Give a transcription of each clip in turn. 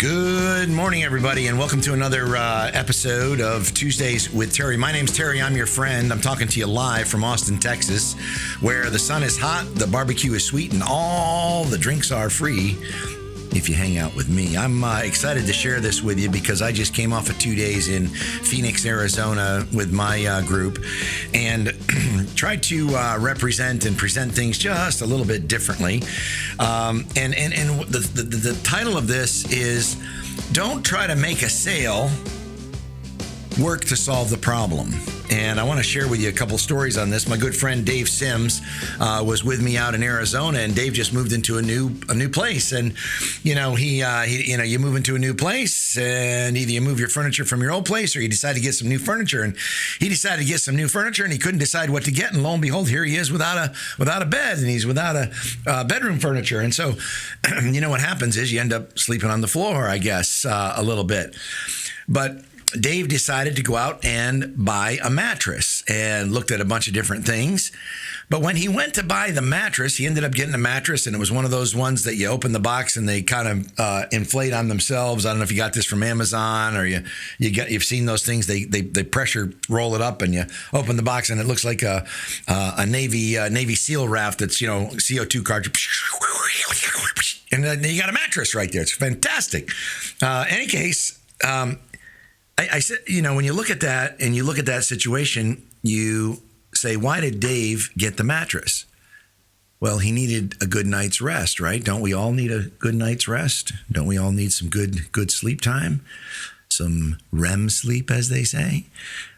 Good morning, everybody, and welcome to another episode of Tuesdays with Terry. My name's Terry. I'm your friend. I'm talking to you live from Austin, Texas, where the sun is hot, the barbecue is sweet, and all the drinks are free if you hang out with me. I'm excited to share this with you because I just came off of 2 days in Phoenix, Arizona with my group and tried to represent and present things just a little bit differently. And the title of this is Don't Try to Make a Sale, Work to Solve the Problem. And I want to share with you a couple stories on this. My good friend Dave Sims was with me out in Arizona, and Dave just moved into a new place. And you move into a new place, and either you move your furniture from your old place, or you decide to get some new furniture. And he decided to get some new furniture, and he couldn't decide what to get. And lo and behold, here he is without a bed, and he's without a bedroom furniture. And so, what happens is you end up sleeping on the floor, I guess, a little bit. But Dave decided to go out and buy a mattress and looked at a bunch of different things. But when he went to buy the mattress, he ended up getting a mattress, and it was one of those ones that you open the box and they kind of inflate on themselves. I don't know if you got this from Amazon or you've seen those things. They pressure roll it up, and you open the box and it looks like a Navy SEAL raft that's CO2 cartridge. And then you got a mattress right there. It's fantastic. Any case. I said, when you look at that and you look at that situation, you say, why did Dave get the mattress? Well, he needed a good night's rest, right? Don't we all need a good night's rest? Don't we all need some good sleep time? Some REM sleep, as they say.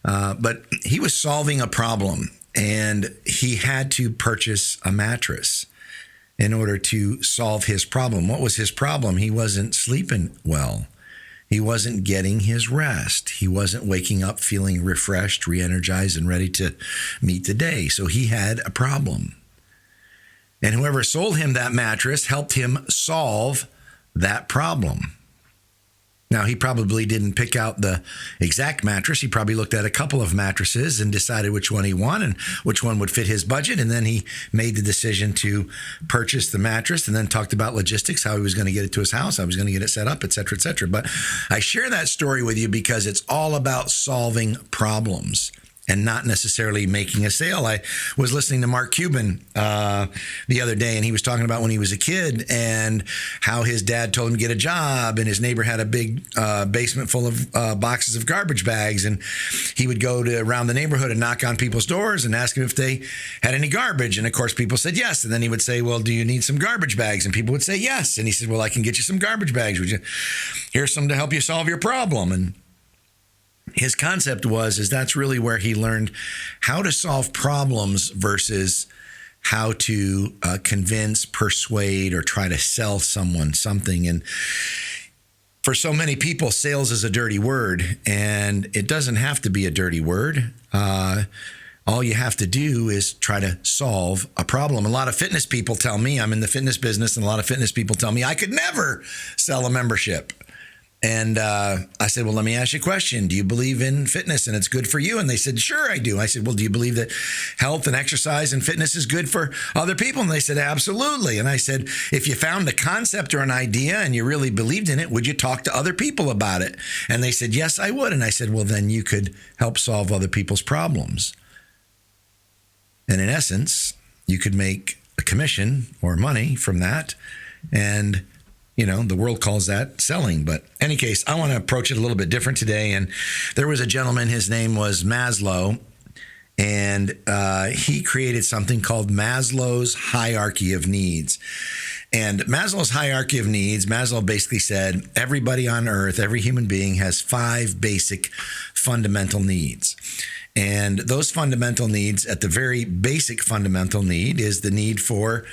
But he was solving a problem, and he had to purchase a mattress in order to solve his problem. What was his problem? He wasn't sleeping well. He wasn't getting his rest. He wasn't waking up feeling refreshed, re-energized, and ready to meet the day. So he had a problem. And whoever sold him that mattress helped him solve that problem. Now, he probably didn't pick out the exact mattress. He probably looked at a couple of mattresses and decided which one he wanted and which one would fit his budget. And then he made the decision to purchase the mattress, and then talked about logistics, how he was going to get it to his house, how he was going to get it set up, et cetera, et cetera. But I share that story with you because it's all about solving problems and not necessarily making a sale. I was listening to Mark Cuban the other day, and he was talking about when he was a kid and how his dad told him to get a job, and his neighbor had a big basement full of boxes of garbage bags, and he would go around the neighborhood and knock on people's doors and ask them if they had any garbage. And of course, people said yes. And then he would say, well, do you need some garbage bags? And people would say yes. And he said, well, I can get you some garbage bags. Here's some to help you solve your problem. And his concept is that's really where he learned how to solve problems versus how to convince, persuade, or try to sell someone something. And for so many people, sales is a dirty word, and it doesn't have to be a dirty word. All you have to do is try to solve a problem. A lot of fitness people tell me, I'm in the fitness business, and a lot of fitness people tell me I could never sell a membership. And I said, well, let me ask you a question. Do you believe in fitness and it's good for you? And they said, sure, I do. I said, well, do you believe that health and exercise and fitness is good for other people? And they said, absolutely. And I said, if you found a concept or an idea and you really believed in it, would you talk to other people about it? And they said, yes, I would. And I said, well, then you could help solve other people's problems. And in essence, you could make a commission or money from that. And the world calls that selling. But in any case, I want to approach it a little bit different today. And there was a gentleman, his name was Maslow, and he created something called Maslow's Hierarchy of Needs. And Maslow's Hierarchy of Needs, Maslow basically said everybody on earth, every human being has 5 basic fundamental needs. And those fundamental needs, at the very basic fundamental need, is the need for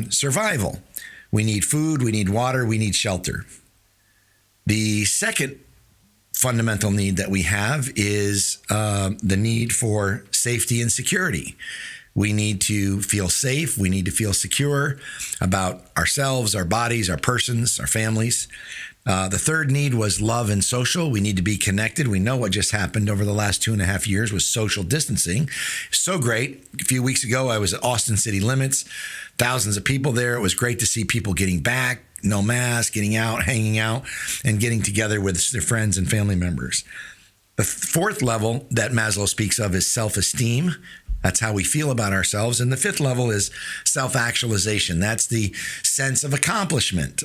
survival. We need food, we need water, we need shelter. The second fundamental need that we have is the need for safety and security. We need to feel safe. We need to feel secure about ourselves, our bodies, our persons, our families. The third need was love and social. We need to be connected. We know what just happened over the last 2.5 years with social distancing. So great. A few weeks ago, I was at Austin City Limits, thousands of people there. It was great to see people getting back, no mask, getting out, hanging out, and getting together with their friends and family members. The fourth level that Maslow speaks of is self-esteem. That's how we feel about ourselves. And the fifth level is self-actualization. That's the sense of accomplishment.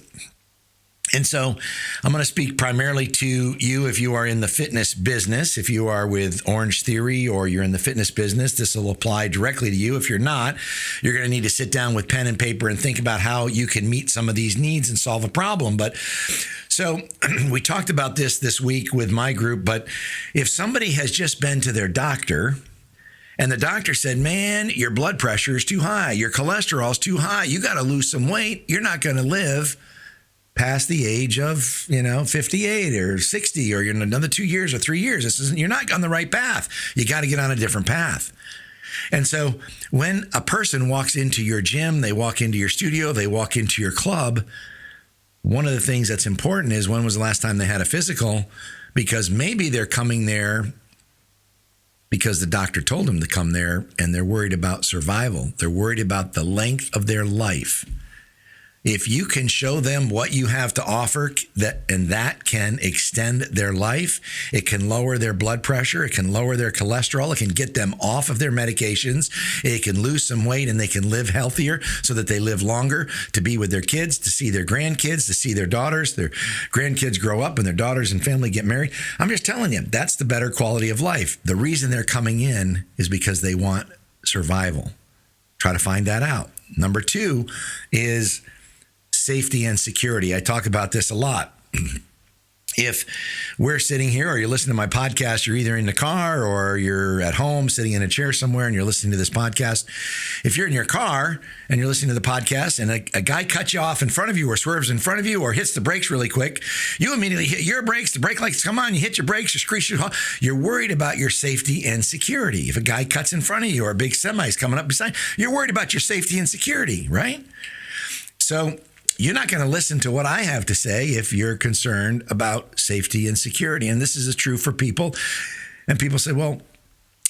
And so I'm going to speak primarily to you if you are in the fitness business. If you are with Orange Theory or you're in the fitness business, this will apply directly to you. If you're not, you're going to need to sit down with pen and paper and think about how you can meet some of these needs and solve a problem. But so we talked about this week with my group, but if somebody has just been to their doctor and the doctor said, man, your blood pressure is too high, your cholesterol is too high, you got to lose some weight, you're not going to live past the age of, 58 or 60 or in another 2 years or 3 years. You're not on the right path. You got to get on a different path. And so when a person walks into your gym, they walk into your studio, they walk into your club, one of the things that's important is when was the last time they had a physical, because maybe they're coming there because the doctor told them to come there and they're worried about survival. They're worried about the length of their life. If you can show them what you have to offer that can extend their life, it can lower their blood pressure, it can lower their cholesterol, it can get them off of their medications, it can lose some weight and they can live healthier so that they live longer to be with their kids, to see their grandkids, to see their daughters, their grandkids grow up and their daughters and family get married. I'm just telling you, that's the better quality of life. The reason they're coming in is because they want survival. Try to find that out. Number 2 is safety and security. I talk about this a lot. If we're sitting here or you're listening to my podcast, you're either in the car or you're at home sitting in a chair somewhere and you're listening to this podcast. If you're in your car and you're listening to the podcast and a guy cuts you off in front of you or swerves in front of you or hits the brakes really quick, you immediately hit your brakes. The brake lights come on, you hit your brakes, you screech. You're worried about your safety and security. If a guy cuts in front of you or a big semi is coming up beside, you're worried about your safety and security, right? So you're not going to listen to what I have to say if you're concerned about safety and security. And this is true for people. And people say, well,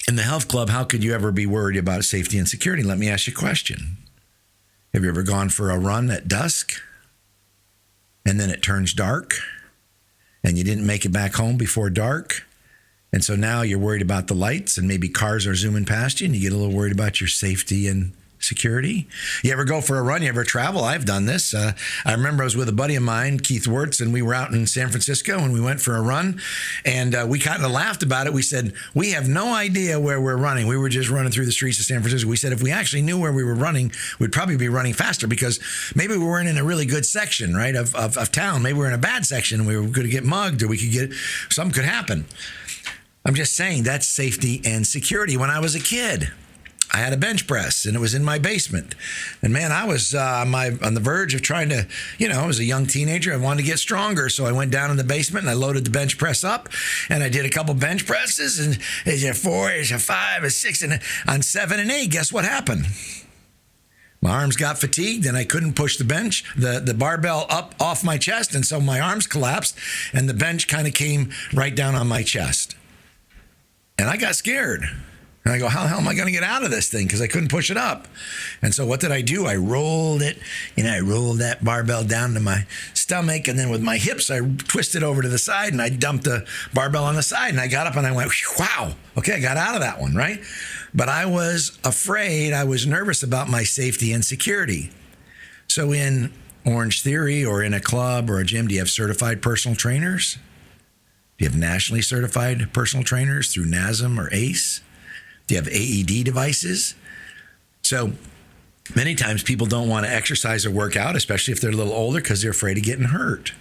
in the health club, how could you ever be worried about safety and security? Let me ask you a question. Have you ever gone for a run at dusk and then it turns dark and you didn't make it back home before dark? And so now you're worried about the lights and maybe cars are zooming past you and you get a little worried about your safety and security. You ever go for a run? You ever travel? I've done this. I remember I was with a buddy of mine, Keith Wirtz, and we were out in San Francisco and we went for a run and we kind of laughed about it. We said, we have no idea where we're running. We were just running through the streets of San Francisco. We said, if we actually knew where we were running, we'd probably be running faster because maybe we weren't in a really good section, right, of town. Maybe we're in a bad section. We were going to get mugged or something could happen. I'm just saying that's safety and security. When I was a kid, I had a bench press and it was in my basement. And man, I was on the verge of trying to, I was a young teenager. I wanted to get stronger. So I went down in the basement and I loaded the bench press up and I did a couple bench presses and there's a 4, there's a 5, a 6, and on 7 and 8, guess what happened? My arms got fatigued and I couldn't push the barbell up off my chest. And so my arms collapsed and the bench kind of came right down on my chest. And I got scared. And I go, how the hell am I going to get out of this thing? Because I couldn't push it up. And so what did I do? I rolled it. I rolled that barbell down to my stomach. And then with my hips, I twisted over to the side and I dumped the barbell on the side. And I got up and I went, wow. Okay, I got out of that one, right? But I was afraid. I was nervous about my safety and security. So in Orange Theory or in a club or a gym, do you have certified personal trainers? Do you have nationally certified personal trainers through NASM or ACE? Do you have AED devices? So many times people don't want to exercise or work out, especially if they're a little older, because they're afraid of getting hurt.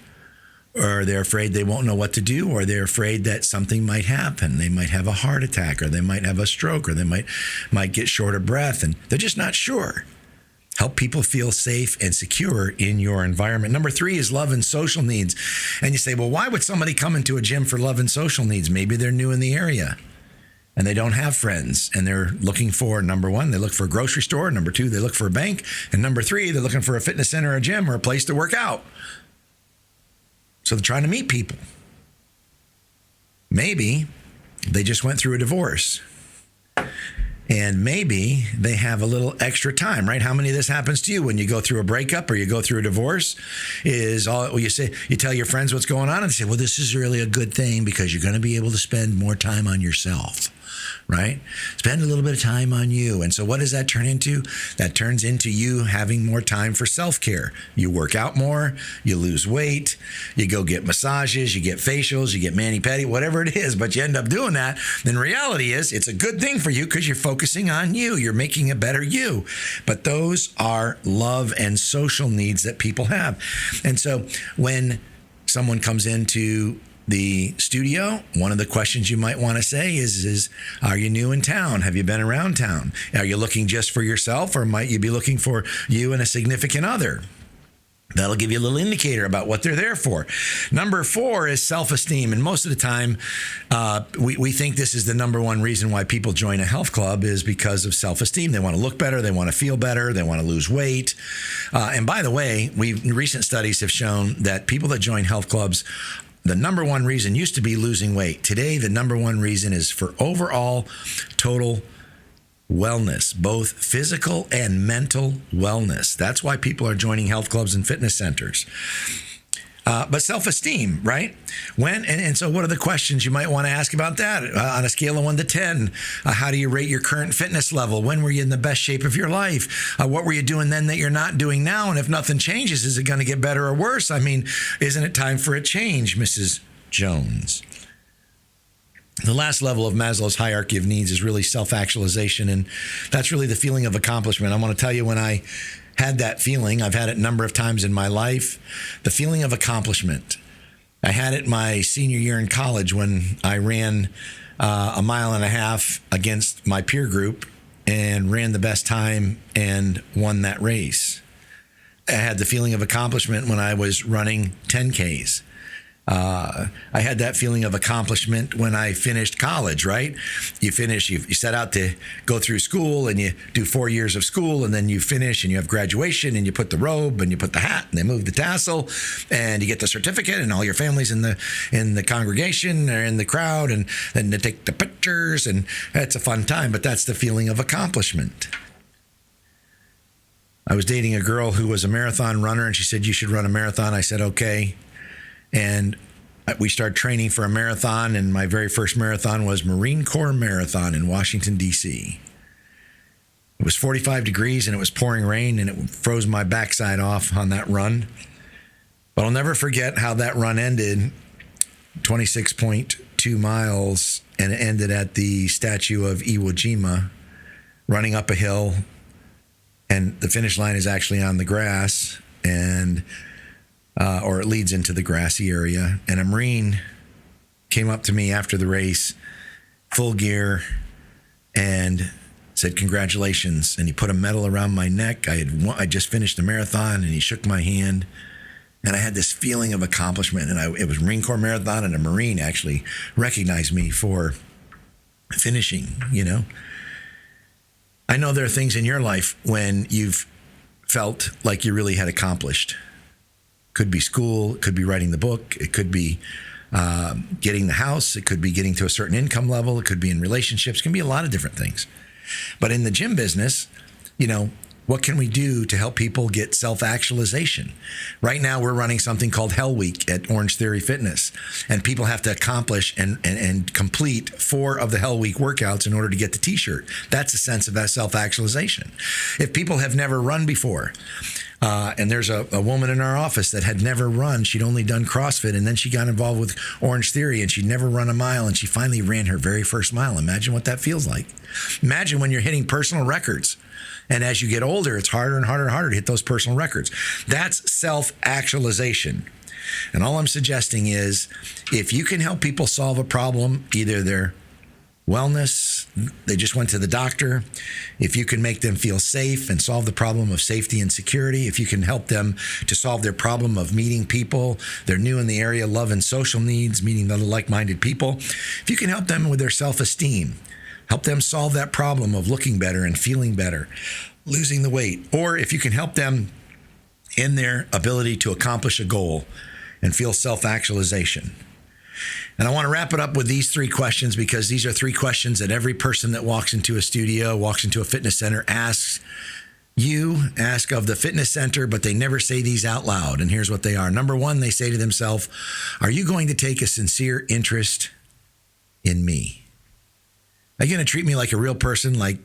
Or they're afraid they won't know what to do, or they're afraid that something might happen. They might have a heart attack, or they might have a stroke, or they might get short of breath, and they're just not sure. Help people feel safe and secure in your environment. Number 3 is love and social needs. And you say, well, why would somebody come into a gym for love and social needs? Maybe they're new in the area and they don't have friends and they're looking for, number 1, they look for a grocery store. Number 2, they look for a bank. And number 3, they're looking for a fitness center, a gym, or a place to work out. So they're trying to meet people. Maybe they just went through a divorce. And maybe they have a little extra time, right? How many of this happens to you when you go through a breakup or you go through a divorce? Is all you say, you tell your friends what's going on and they say, well, this is really a good thing because you're going to be able to spend more time on yourself, right? Spend a little bit of time on you. And so what does that turn into? That turns into you having more time for self-care. You work out more, you lose weight, you go get massages, you get facials, you get mani-pedi, whatever it is, but you end up doing that. Then reality is it's a good thing for you because you're focusing on you. You're making a better you. But those are love and social needs that people have. And so when someone comes into the studio, one of the questions you might want to say is, are you new in town? Have you been around town? Are you looking just for yourself, or might you be looking for you and a significant other? That'll give you a little indicator about what they're there for. Number 4 is self-esteem. And most of the time, we think this is the number one reason why people join a health club is because of self-esteem. They want to look better. They want to feel better. They want to lose weight. And by the way, recent studies have shown that people that join health clubs, the number one reason used to be losing weight. Today, the number one reason is for overall total wellness, both physical and mental wellness. That's why people are joining health clubs and fitness centers. But self-esteem, right? And so what are the questions you might want to ask about that? On a scale of 1 to 10, how do you rate your current fitness level? When were you in the best shape of your life? What were you doing then that you're not doing now? And if nothing changes, is it going to get better or worse? I mean, isn't it time for a change, Mrs. Jones? The last level of Maslow's hierarchy of needs is really self-actualization, and that's really the feeling of accomplishment. I want to tell you, when I had that feeling, I've had it a number of times in my life, the feeling of accomplishment. I had it my senior year in college when I ran a mile and a half against my peer group and ran the best time and won that race. I had the feeling of accomplishment when I was running 10Ks. I had that feeling of accomplishment when I finished college, right? You set out to go through school and you do 4 years of school, and then you finish and you have graduation and you put the robe and you put the hat and they move the tassel and you get the certificate, and all your family's in the congregation or in the crowd, and then they take the pictures, and it's a fun time, but that's the feeling of accomplishment. I was dating a girl who was a marathon runner, and she said, you should run a marathon. I said, okay. And we started training for a marathon, and my very first marathon was Marine Corps Marathon in Washington, D.C. It was 45 degrees, and it was pouring rain, and it froze my backside off on that run. But I'll never forget how that run ended, 26.2 miles, and it ended at the statue of Iwo Jima, running up a hill, and the finish line is actually on the grass, and or it leads into the grassy area. And a Marine came up to me after the race, full gear, and said, congratulations. And he put a medal around my neck. I just finished the marathon, and he shook my hand. And I had this feeling of accomplishment. And it was Marine Corps Marathon, and a Marine actually recognized me for finishing, you know. I know there are things in your life when you've felt like you really had accomplished. Could be school, it could be writing the book, it could be getting the house, it could be getting to a certain income level, it could be in relationships, it can be a lot of different things. But in the gym business, you know, what can we do to help people get self-actualization? Right now, we're running something called Hell Week at Orange Theory Fitness, and people have to accomplish and complete 4 of the Hell Week workouts in order to get the t-shirt. That's a sense of that self-actualization. If people have never run before, and there's a woman in our office that had never run. She'd only done CrossFit, and then she got involved with Orange Theory, and she'd never run a mile, and she finally ran her very first mile. Imagine what that feels like. Imagine when you're hitting personal records. And as you get older, it's harder and harder and harder to hit those personal records. That's self-actualization. And all I'm suggesting is, if you can help people solve a problem, either their wellness, they just went to the doctor, if you can make them feel safe and solve the problem of safety and security, if you can help them to solve their problem of meeting people, they're new in the area, love and social needs, meeting other like-minded people, if you can help them with their self-esteem, help them solve that problem of looking better and feeling better, losing the weight, or if you can help them in their ability to accomplish a goal and feel self-actualization. And I want to wrap it up with these 3 questions, because these are 3 questions that every person that walks into a studio, walks into a fitness center, ask of the fitness center, but they never say these out loud. And here's what they are. Number 1, they say to themselves, are you going to take a sincere interest in me? Are you going to treat me like a real person, like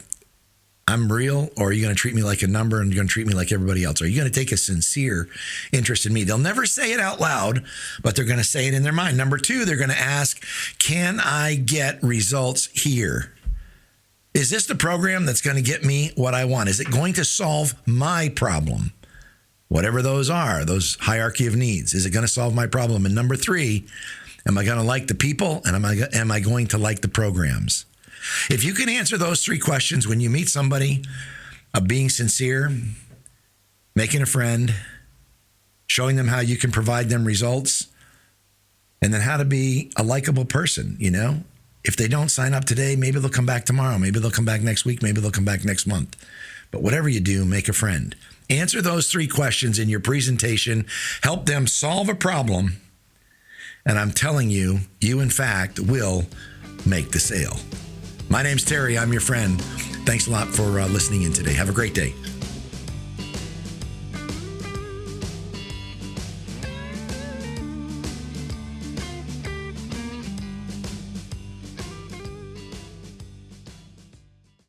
I'm real, or are you going to treat me like a number and you're going to treat me like everybody else? Are you going to take a sincere interest in me? They'll never say it out loud, but they're going to say it in their mind. Number 2, they're going to ask, can I get results here? Is this the program that's going to get me what I want? Is it going to solve my problem? Whatever those are, those hierarchy of needs. Is it going to solve my problem? And number 3, am I going to like the people, and am I going to like the programs? If you can answer those 3 questions when you meet somebody, of being sincere, making a friend, showing them how you can provide them results, and then how to be a likable person, If they don't sign up today, maybe they'll come back tomorrow. Maybe they'll come back next week. Maybe they'll come back next month. But whatever you do, make a friend. Answer those 3 questions in your presentation. Help them solve a problem. And I'm telling you, you in fact will make the sale. My name's Terry. I'm your friend. Thanks a lot for listening in today. Have a great day.